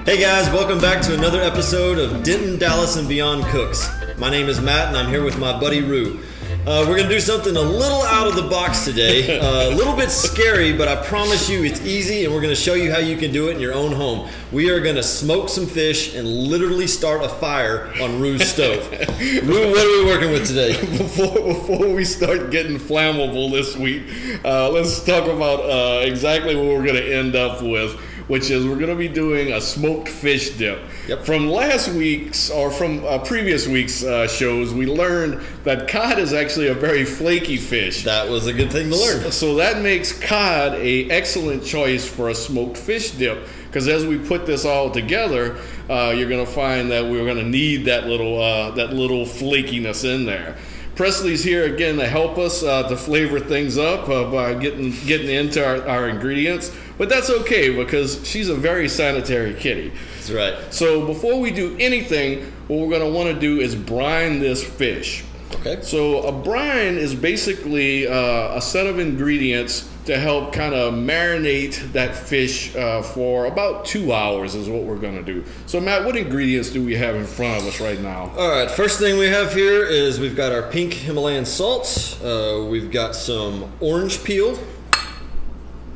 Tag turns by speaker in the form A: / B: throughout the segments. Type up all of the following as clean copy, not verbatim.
A: Hey guys, welcome back to another episode of Denton, Dallas, and Beyond Cooks. My name is Matt and I'm here with my buddy Rue. We're going to do something a little out of the box today, a little bit scary, but I promise you it's easy and we're going to show you how you can do it in your own home. We are going to smoke some fish and literally start a fire on Rue's stove. Rue, what are we working with today?
B: Before we start getting flammable this week, let's talk about exactly what we're going to end up with, which is we're going to be doing a smoked fish dip.
A: Yep.
B: From last week's, or from previous week's shows, we learned that cod is actually a very flaky fish.
A: That was a good thing to learn.
B: So that makes cod an excellent choice for a smoked fish dip, because as we put this all together, you're going to find that we're going to need that little flakiness in there. Presley's here again to help us to flavor things up by getting into our ingredients. But that's okay because she's a very sanitary kitty.
A: That's right.
B: So before we do anything, what we're going to want to do is brine this fish.
A: Okay.
B: So a brine is basically a set of ingredients to help kind of marinate that fish for about 2 hours is what we're going to do. So Matt, what ingredients do we have in front of us right now?
A: All right, first thing we have here is we've got our pink Himalayan salt. We've got some orange peel.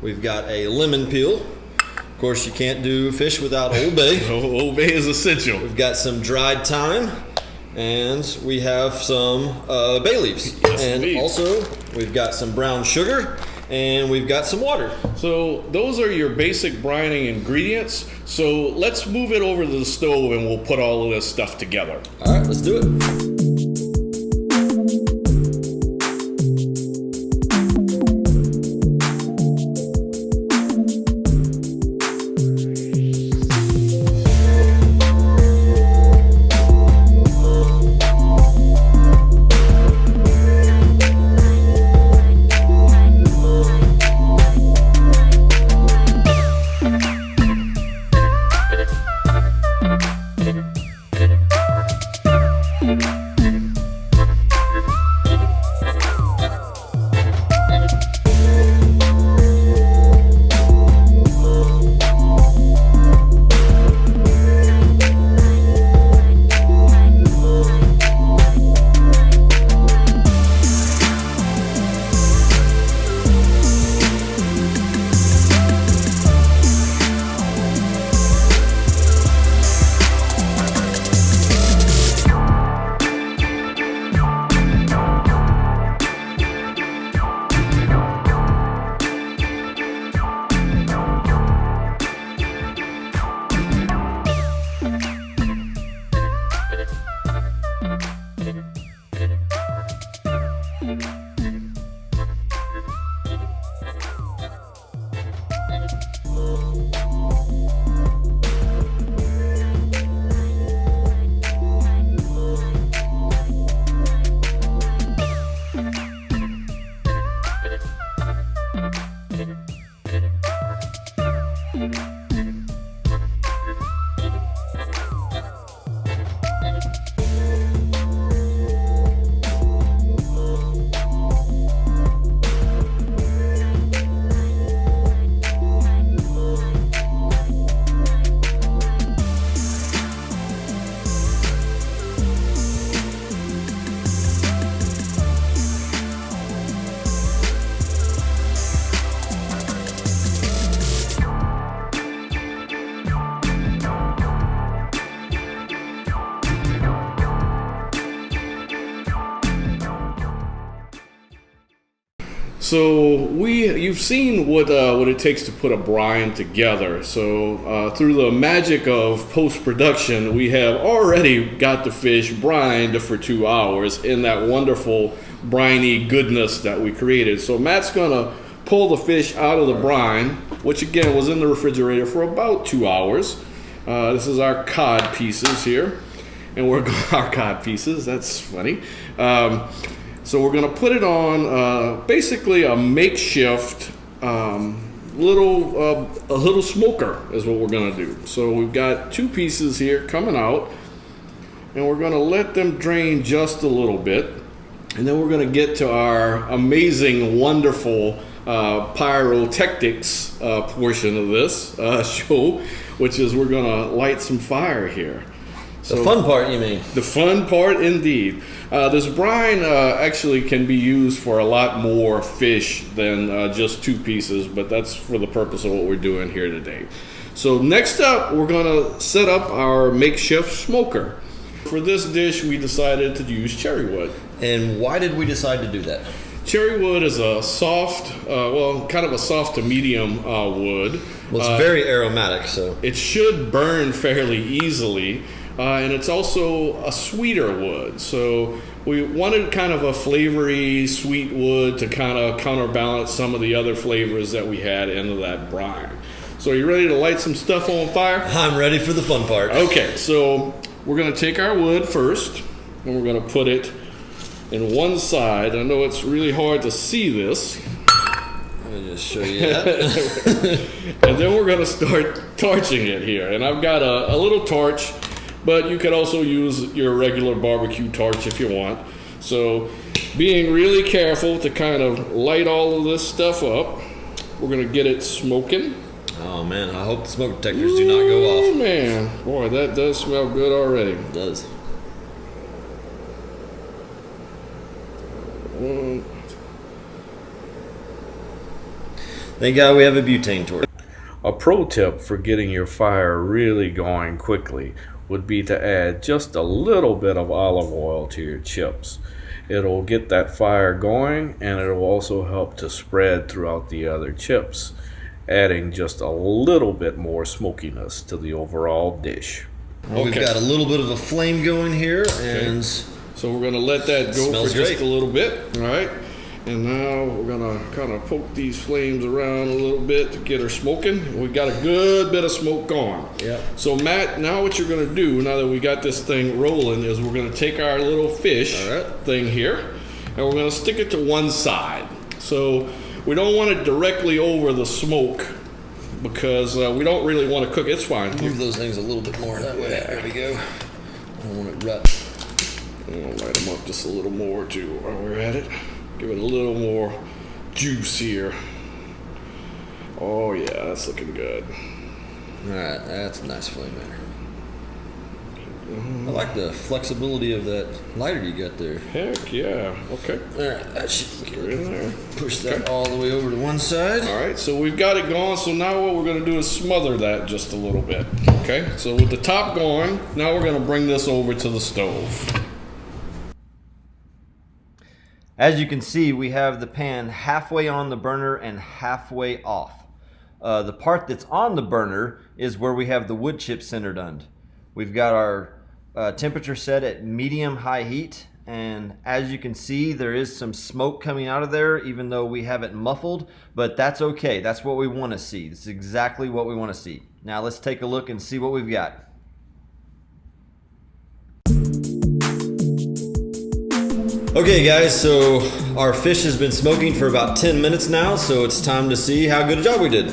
A: We've got a lemon peel. Of course, you can't do fish without Old Bay.
B: Old Bay is essential.
A: We've got some dried thyme. And we have some bay leaves.
B: Yes,
A: and
B: indeed.
A: Also, we've got some brown sugar. And we've got some water.
B: So those are your basic brining ingredients. So let's move it over to the stove and we'll put all of this stuff together.
A: All right, let's do it.
B: So you've seen what it takes to put a brine together. So through the magic of post-production, we have already got the fish brined for 2 hours in that wonderful briny goodness that we created. So Matt's gonna pull the fish out of the brine, which again was in the refrigerator for about 2 hours. This is our cod pieces here, and our cod pieces. That's funny. So we're going to put it on basically a makeshift little smoker is what we're going to do. So we've got 2 pieces here coming out, and we're going to let them drain just a little bit, and then we're going to get to our amazing, wonderful pyrotechnics portion of this show, which is we're gonna light some fire here.
A: The fun part, you mean?
B: The fun part, indeed. This brine actually can be used for a lot more fish than just 2 pieces, but that's for the purpose of what we're doing here today. So next up, we're gonna set up our makeshift smoker. For this dish, we decided to use cherry wood.
A: And why did we decide to do that?
B: Cherry wood is a soft, kind of a soft to medium wood.
A: Well, it's very aromatic, so.
B: It should burn fairly easily. And it's also a sweeter wood. So we wanted kind of a flavory, sweet wood to kind of counterbalance some of the other flavors that we had into that brine. So are you ready to light some stuff on fire?
A: I'm ready for the fun part.
B: Okay, so we're going to take our wood first, and we're going to put it in one side. I know it's really hard to see this.
A: Let me just show you that.
B: And then we're going to start torching it here. And I've got a little torch, but you could also use your regular barbecue torch if you want. So being really careful to kind of light all of this stuff up, we're going to get it smoking.
A: Oh man, I hope the smoke detectors do not go off.
B: Oh man, boy, that does smell good already.
A: It does. Thank God we have a butane torch.
B: A pro tip for getting your fire really going quickly would be to add just a little bit of olive oil to your chips. It'll get that fire going, and it'll also help to spread throughout the other chips, adding just a little bit more smokiness to the overall dish.
A: Well, we've got a little bit of a flame going here, and
B: so we're going to let that go for just a little bit, all right? And now we're going to kind of poke these flames around a little bit to get her smoking. We've got a good bit of smoke going.
A: Yeah.
B: So Matt, now what you're going to do, now that we got this thing rolling, is we're going to take our little fish thing here, and we're going to stick it to one side. So we don't want it directly over the smoke because we don't really want to cook it. It's fine.
A: Move those things a little bit more that way. There we go. I don't want it rut.
B: I'll light them up just a little more too while we're at it. Give it a little more juice here. Oh yeah, that's looking good.
A: Alright, that's a nice flame there. I like the flexibility of that lighter you got there.
B: Heck yeah. Okay.
A: Alright, that should
B: get in there.
A: Push that all the way over to one side.
B: Alright, so we've got it going. So now what we're going to do is smother that just a little bit. Okay, so with the top going, now we're going to bring this over to the stove.
A: As you can see, we have the pan halfway on the burner and halfway off. The part that's on the burner is where we have the wood chips centered on. We've got our temperature set at medium-high heat, and as you can see, there is some smoke coming out of there, even though we have it muffled, but that's okay. That's what we want to see. This is exactly what we want to see. Now let's take a look and see what we've got. Okay guys, so our fish has been smoking for about 10 minutes now, so it's time to see how good a job we did.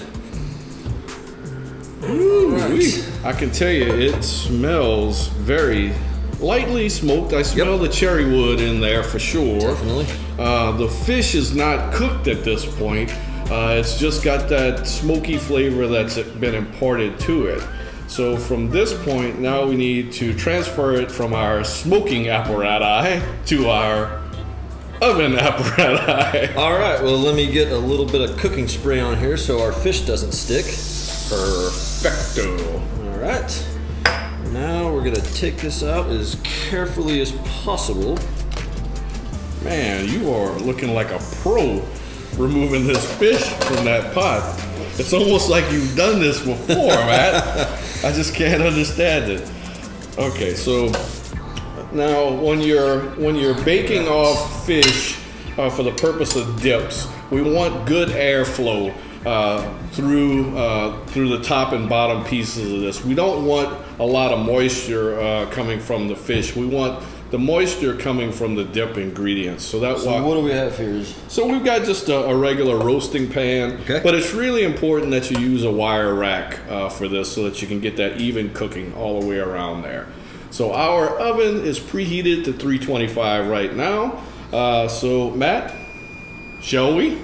B: Right. I can tell you, it smells very lightly smoked. I smell the cherry wood in there for sure.
A: Definitely.
B: The fish is not cooked at this point. It's just got that smoky flavor that's been imparted to it. So from this point, now we need to transfer it from our smoking apparatus to our oven apparatus.
A: All right, well, let me get a little bit of cooking spray on here so our fish doesn't stick.
B: Perfecto.
A: All right. Now we're gonna take this out as carefully as possible.
B: Man, you are looking like a pro removing this fish from that pot. It's almost like you've done this before, Matt. I just can't understand it. Okay, so now when you're baking off fish for the purpose of dips, we want good airflow through the top and bottom pieces of this. We don't want a lot of moisture coming from the fish. We want the moisture coming from the dip ingredients. So
A: what do we have here?
B: So we've got just a regular roasting pan, but it's really important that you use a wire rack for this so that you can get that even cooking all the way around there. So our oven is preheated to 325 right now. So Matt, shall we?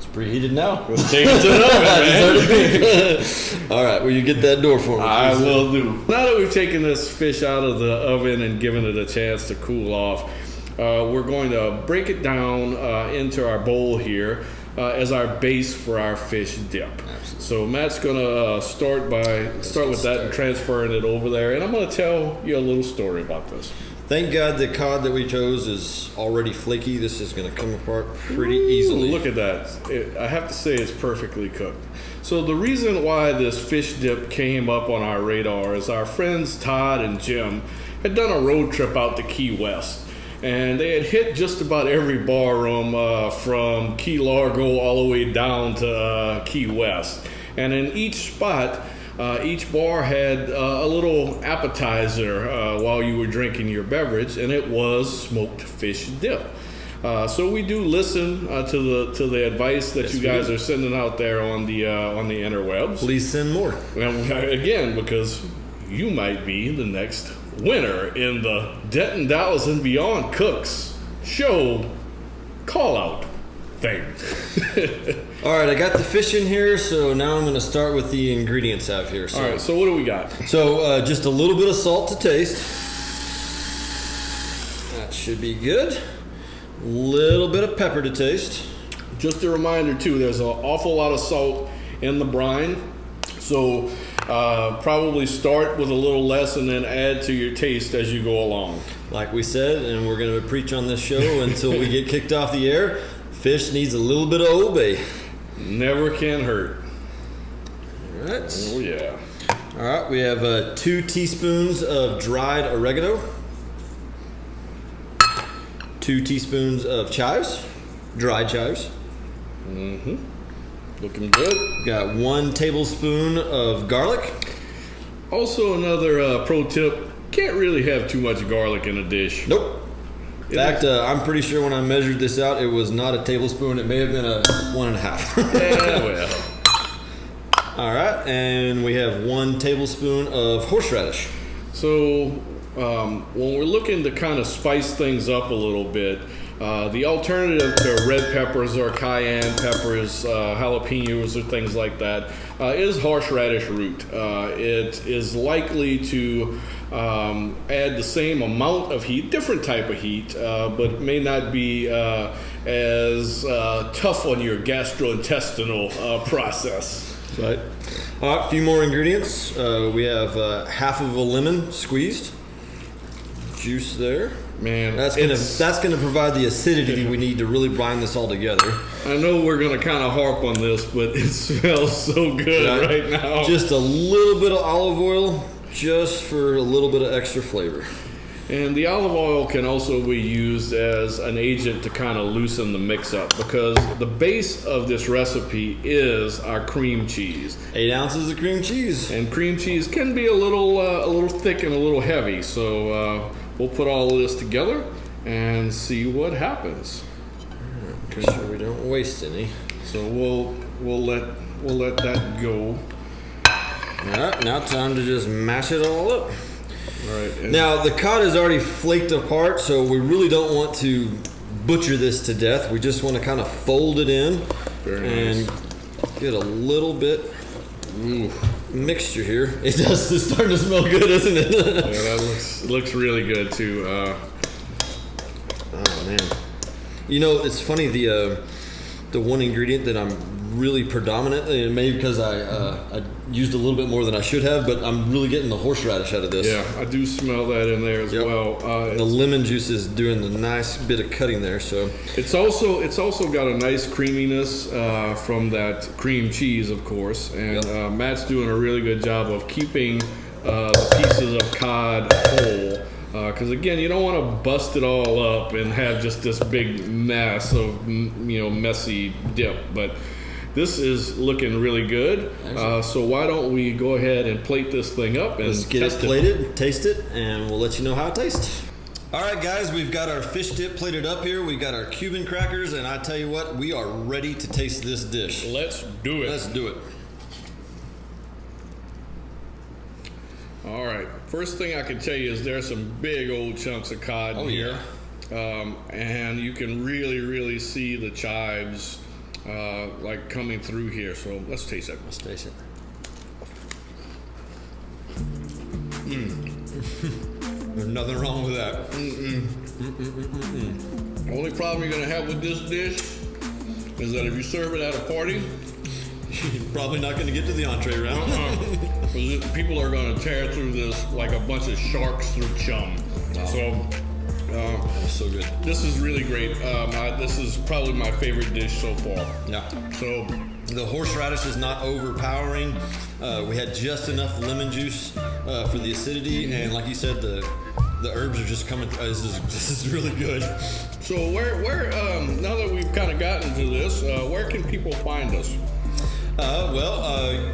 A: It's preheated now.
B: Let's take it to the oven, man.
A: All right, will you get that door for me?
B: I will do. Now that we've taken this fish out of the oven and given it a chance to cool off, we're going to break it down into our bowl here as our base for our fish dip.
A: Absolutely.
B: So Matt's going to start with that and transferring it over there, and I'm going to tell you a little story about this.
A: Thank God the cod that we chose is already flaky. This is going to come apart pretty easily.
B: Look at that. I have to say it's perfectly cooked. So the reason why this fish dip came up on our radar is our friends Todd and Jim had done a road trip out to Key West. And they had hit just about every bar room from Key Largo all the way down to Key West. And in each spot, each bar had a little appetizer while you were drinking your beverage, and it was smoked fish dip. So we do listen to the advice that you guys are sending out there on the interwebs.
A: Please send more.
B: And again, because you might be the next winner in the Denton, Dallas, and Beyond Cooks show call-out thing.
A: All right, I got the fish in here, so now I'm going to start with the ingredients I have here.
B: All right, so what do we got?
A: So just a little bit of salt to taste. That should be good. Little bit of pepper to taste.
B: Just a reminder, too, there's an awful lot of salt in the brine. So probably start with a little less and then add to your taste as you go along.
A: Like we said, and we're going to preach on this show until we get kicked off the air, fish needs a little bit of Old Bay.
B: Never can hurt.
A: All right.
B: Oh, yeah.
A: All right, we have 2 teaspoons of dried oregano, 2 teaspoons of chives, dried chives.
B: Mm-hmm. Looking good.
A: Got 1 tablespoon of garlic.
B: Also, another pro tip, can't really have too much garlic in a dish.
A: Nope. In fact, I'm pretty sure when I measured this out, it was not a tablespoon. It may have been a 1.5.
B: Yeah, well.
A: All right, and we have 1 tablespoon of horseradish.
B: So when we're looking to kind of spice things up a little bit, the alternative to red peppers or cayenne peppers, jalapenos or things like that, is horseradish root. It is likely to add the same amount of heat, different type of heat, but may not be as tough on your gastrointestinal process.
A: Right. All right, a few more ingredients. We have half of a lemon squeezed. Juice there.
B: Man,
A: that's gonna provide the acidity we need to really brine this all together.
B: I know we're gonna kind of harp on this, but it smells so good right now.
A: Just a little bit of olive oil, just for a little bit of extra flavor.
B: And the olive oil can also be used as an agent to kind of loosen the mix up, because the base of this recipe is our cream cheese.
A: 8 ounces of cream cheese.
B: And cream cheese can be a little thick and a little heavy, so we'll put all of this together and see what happens.
A: Make sure we don't waste any.
B: So we'll let that go.
A: All right, now time to just mash it all up.
B: All right.
A: Now the cod is already flaked apart, so we really don't want to butcher this to death. We just want to kind of fold it in and get a little bit mixture here. It's starting to smell good, isn't it?
B: Yeah, that looks really good too.
A: Oh man, you know, it's funny, the one ingredient that I'm really predominantly, and maybe because I used a little bit more than I should have, but I'm really getting the horseradish out of this.
B: Yeah, I do smell that in there as well.
A: The lemon juice is doing the nice bit of cutting there. So
B: it's also got a nice creaminess from that cream cheese, of course, and Matt's doing a really good job of keeping the pieces of cod whole. Because again, you don't want to bust it all up and have just this big mass of messy dip, but this is looking really good. So why don't we go ahead and plate this thing up and
A: let's get it plated, taste it, and we'll let you know how it tastes. All right, guys, we've got our fish dip plated up here. We've got our Cuban crackers, and I tell you what, we are ready to taste this dish.
B: Let's do it.
A: Let's do it.
B: All right. First thing I can tell you is there's some big old chunks of cod in here. And you can really, really see the chives like coming through here. So let's taste it.
A: Let's taste it. There's nothing wrong with that.
B: The only problem you're gonna have with this dish is that if you serve it at a party,
A: You're probably not going to get to the entree round.
B: people are gonna tear through this like a bunch of sharks through chum.
A: Wow.
B: So.
A: That's so good.
B: This is really great. This is probably my favorite dish so far.
A: Yeah.
B: So
A: the horseradish is not overpowering. We had just enough lemon juice for the acidity, and like you said, the herbs are just coming. This is really good.
B: So where now that we've kind of gotten to this, where can people find us?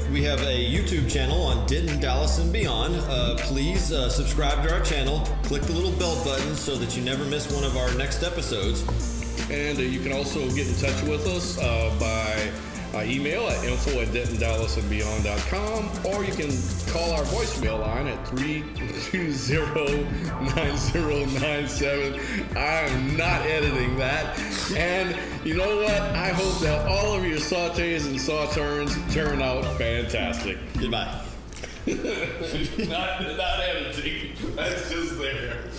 A: We have a YouTube channel on Denton, Dallas, and beyond. Please subscribe to our channel. Click the little bell button so that you never miss one of our next episodes.
B: And you can also get in touch with us by email at info@DentonDallasandBeyond.com, or you can call our voicemail line at 320-9097. I'm not editing that. And you know what? I hope that all of your sautés and sauternes turn out fantastic.
A: Goodbye.
B: not editing. That's just there.